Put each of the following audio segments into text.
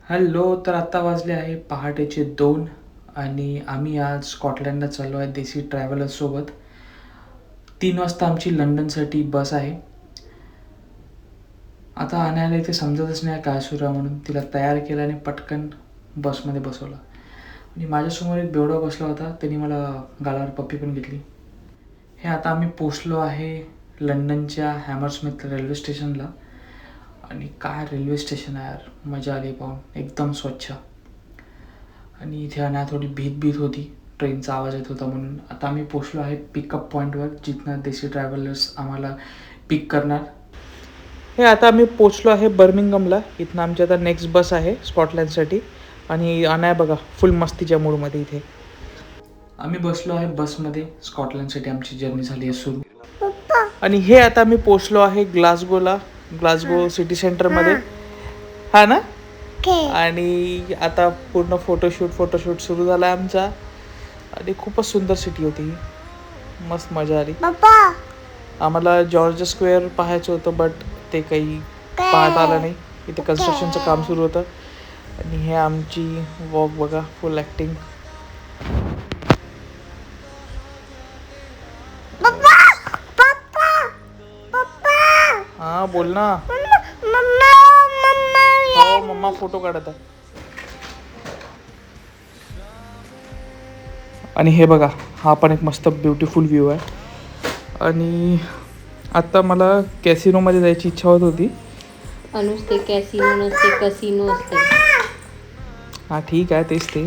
Hello. तर आता वाजले आहे पहाटेचे 2 आणि आम्ही आज स्कॉटलंडला चाललो आहे देसी ट्रॅव्हलर्ससोबत. 3 वाजता आमची लंडनसाठी बस आहे. आता आणायला इथे समजतच नाही काय सुरू आहे म्हणून तिला तयार केलं आणि पटकन बसमध्ये बसवलं. आणि माझ्यासमोर एक बेवडा बसला होता, त्यांनी मला गालावर पप्पी पण घेतली. हे आता आम्ही पोचलो आहे लंडनच्या हॅमरस्मिथ रेल्वे स्टेशनला. आणि काय रेल्वे स्टेशन आहे यार, मजा आली पाहून. एकदम स्वच्छ. आणि इथे आणण्यात थोडी भीत होती, ट्रेनचा आवाज येत होता म्हणून. आता आम्ही पोचलो आहे पिकअप पॉईंटवर, जिथनं देसी ट्रॅव्हलर्स आम्हाला पिक करणार. हे आता आम्ही पोचलो आहे बर्मिंगमला. इथनं आमची आता नेक्स्ट बस आहे स्कॉटलँडसाठी. आणि अनाया बघा फुल मस्तीच्या मूडमध्ये इथे. आम्ही बसलो आहे बसमध्ये. स्कॉटलँडसाठी आमची जर्नी झाली आहे सुरू. आणि हे आता आम्ही पोचलो आहे ग्लासगोला, ग्लासगो सिटी सेंटरमध्ये. हा ना. आणि आता पूर्ण फोटोशूट सुरू झाला आहे आमचा. आणि खूपच सुंदर सिटी होती ही, मस्त मजा आली. आम्हाला जॉर्ज स्क्वेअर पाहायचं होतं, बट ते काही पाहता आलं नाही. इथे कन्स्ट्रक्शनचं काम सुरू होतं. आणि हे आमची वॉक बघा, फुल ॲक्टिंग. हां बोल ना. हो मम्मा फोटो काढत आहे. आणि हे बघा, हा पण एक मस्त ब्युटिफुल व्ह्यू आहे. आणि आत्ता मला कॅसिनोमध्ये जायची इच्छा होत होती. अनुसते कॅसिनो नसते, कसिनो असते. हां ठीक आहे, तेच ते.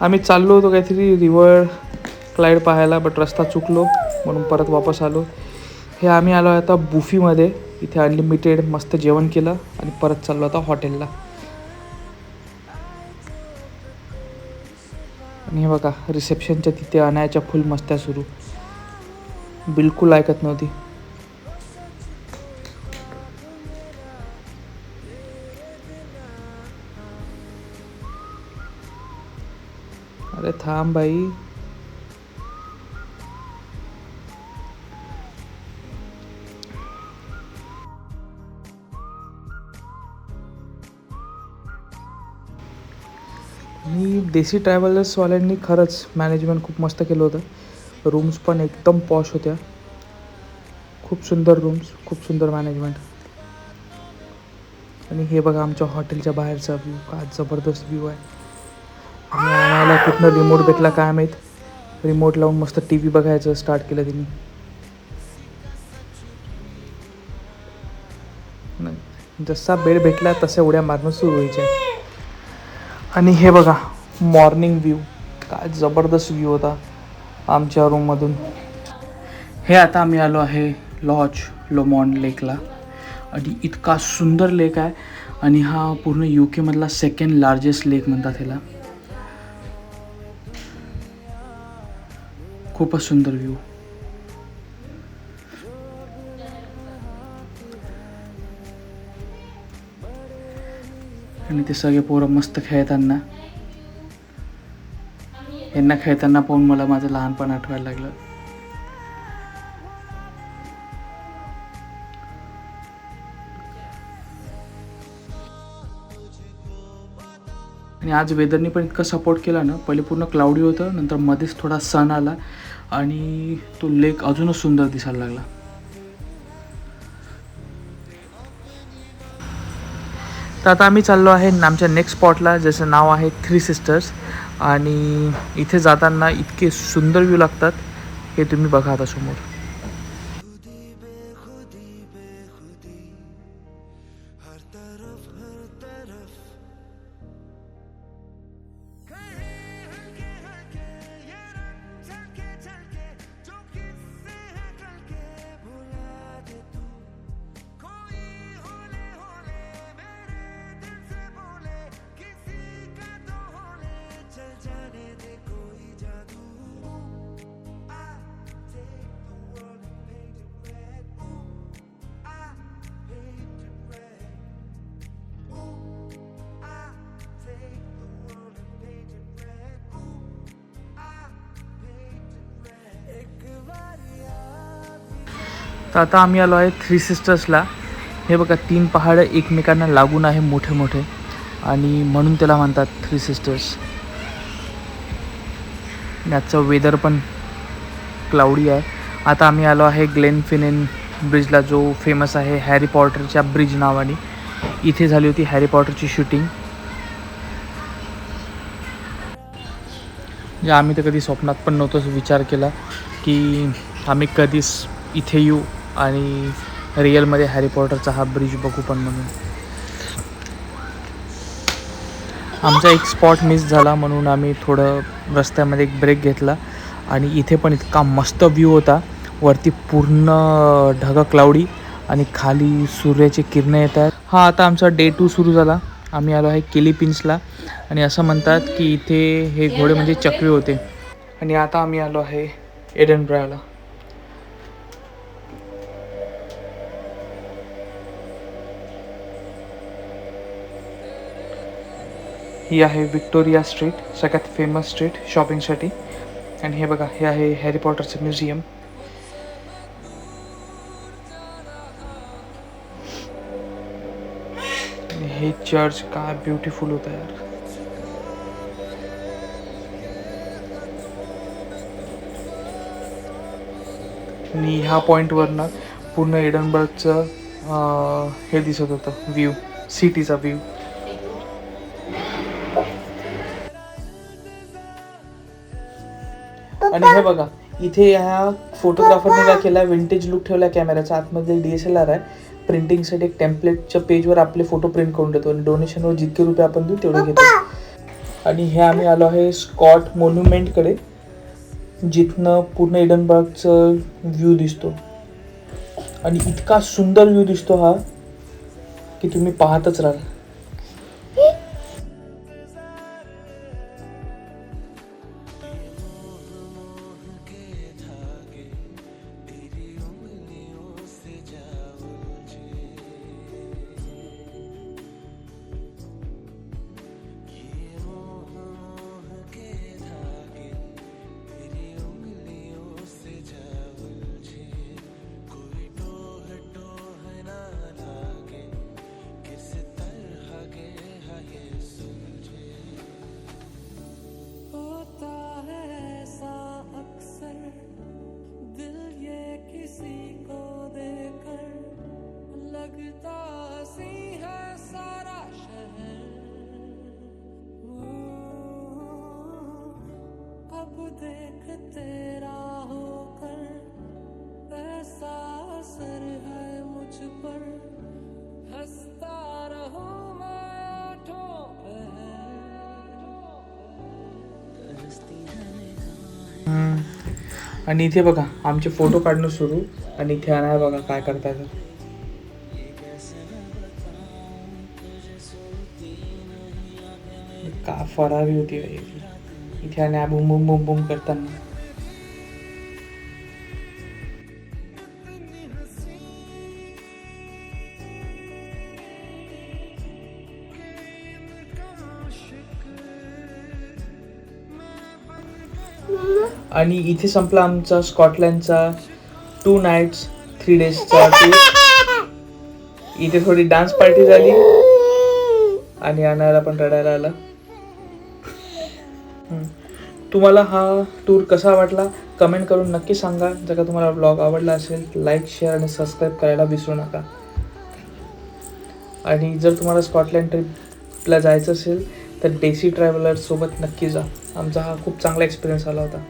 आम्ही चाललो होतो काहीतरी रिव्हर क्लाइड पाहायला, बट रस्ता चुकलो म्हणून परत वापस आलो. हे आम्ही आलो आता बुफीमध्ये. इथे अनलिमिटेड मस्त जेवण केलं आणि परत चाललो आता हॉटेलला. आणि हे बघा रिसेप्शनच्या तिथे अनायाच्या फुल मस्त्या सुरू. बिलकुल ऐकत नव्हती. अरे थांब बाई. आणि देसी ट्रॅव्हलर्सवाल्यांनी खरंच मॅनेजमेंट खूप मस्त केलं होतं. रूम्स पण एकदम पॉश होत्या. खूप सुंदर रूम्स, खूप सुंदर मॅनेजमेंट. आणि हे बघा आमच्या हॉटेलच्या बाहेरचा व्ह्यू, काय जबरदस्त व्ह्यू आहे. आणि आम्हाला कुठनं रिमोट भेटला काय माहीत. रिमोट लावून मस्त टी व्ही बघायचं स्टार्ट केलं त्यांनी. जसा बेड भेटला तसं उड्या मारणं सुरू व्हायच्या. आणि हे बघा मॉर्निंग व्ह्यू, काय जबरदस्त व्ह्यू होता आमच्या रूममधून. हे आता आम्ही आलो आहे लॉज लोमॉन्ड लेकला. आणि इतका सुंदर लेक आहे. आणि हा पूर्ण UK मधला सेकंड लार्जेस्ट लेक म्हणतात ह्याला. खूपच सुंदर व्ह्यू. आणि ते सगळे पोरं मस्त खेळताना, यांना खेळताना पाहून मला माझं लहानपण आठवायला लागलं. आणि आज वेदरनी पण इतकं सपोर्ट केला ना. पहिले पूर्ण क्लाउडी होतं, नंतर मध्येच थोडा सन आला आणि तो लेक अजूनच सुंदर दिसायला लागला. तर आता आम्ही चाललो आहे आमच्या नेक्स्ट स्पॉटला, ज्याचं नाव आहे 3 सिस्टर्स. आणि इथे जाताना इतके सुंदर व्ह्यू लागतात, हे तुम्ही बघा आता समोर. तर आता आम्ही आलो आहे 3 सिस्टर्सला. हे बघा 3 पहाड एकमेकांना लागून आहे मोठे मोठे, आणि म्हणून त्याला म्हणतात 3 सिस्टर्स. याचं वेदर पण क्लाउडी आहे. आता आम्ही आलो आहे ग्लेनफिनेन ब्रिजला, जो फेमस आहे हॅरी पॉटरच्या ब्रिज नावाने. इथे झाली होती हॅरी पॉटरची शूटिंग. जे आम्ही तर कधी स्वप्नात पण नव्हतो विचार केला की आम्ही कधीच इथे येऊ आणि रिअलमध्ये हॅरी पॉटरचा हा ब्रिज बघू पण म्हणून. आमचा एक स्पॉट मिस झाला म्हणून आम्ही थोडं रस्त्यामध्ये एक ब्रेक घेतला, आणि इथे पण इतका मस्त व्ह्यू होता. वरती पूर्ण ढग क्लाउडी आणि खाली सूर्याची किरणं येत आहेत. हा आता आमचा डे 2 सुरू झाला. आम्ही आलो आहे केलिपिन्सला, आणि असं म्हणतात की इथे हे घोडे म्हणजे चक्री होते. आणि आता आम्ही आलो आहे एडनब्राला. ही आहे विक्टोरिया स्ट्रीट, सगळ्यात फेमस स्ट्रीट शॉपिंगसाठी. आणि हे बघा, हे आहे हॅरी पॉटरचं म्युझियम. हे चर्च काय ब्युटिफुल होतं यार. आणि ह्या पॉईंटवरनं पूर्ण एडनबर्गचं हे दिसत होतं व्ह्यू, सिटीचा व्ह्यू. आणि हे बघा, इथे ह्या फोटोग्राफरने काय केला, विंटेज लुक ठेवला कॅमेऱ्याचा. आतमध्ये DSLR आहे. प्रिंटिंगसाठी एक टेम्पलेटच्या पेजवर आपले फोटो प्रिंट करून देतो, आणि डोनेशनवर जितके रुपये आपण देऊ तेवढे घेतो. आणि हे आम्ही आलो आहे स्कॉट मॉन्युमेंटकडे, जिथनं पूर्ण एडनबर्गचं व्ह्यू दिसतो. आणि इतका सुंदर व्ह्यू दिसतो हा की तुम्ही पाहतच राहाल. आणि इथे बघा आमचे फोटो काढणं सुरू, आणि इथे आहे बघा काय करताय. का फरारी होती इथे, आणि बुम बुम बुम बुम करताना. आणि इथे संपला आमचा स्कॉटलंडचा 2 nights 3 daysचा टूर. इथे थोडी डान्स पार्टी झाली, आणि आणायला पण रडायला आला. तुम्हाला हा टूर कसा वाटला कमेंट करून नक्की सांगा. जर का तुम्हाला ब्लॉग आवडला असेल लाईक, शेअर आणि सबस्क्राईब करायला विसरू नका. आणि जर तुम्हाला स्कॉटलंड ट्रिपला जायचं असेल तर डेसी ट्रॅव्हलर सोबत नक्की जा. आमचा हा खूप चांगला एक्सपिरियन्स आला होता.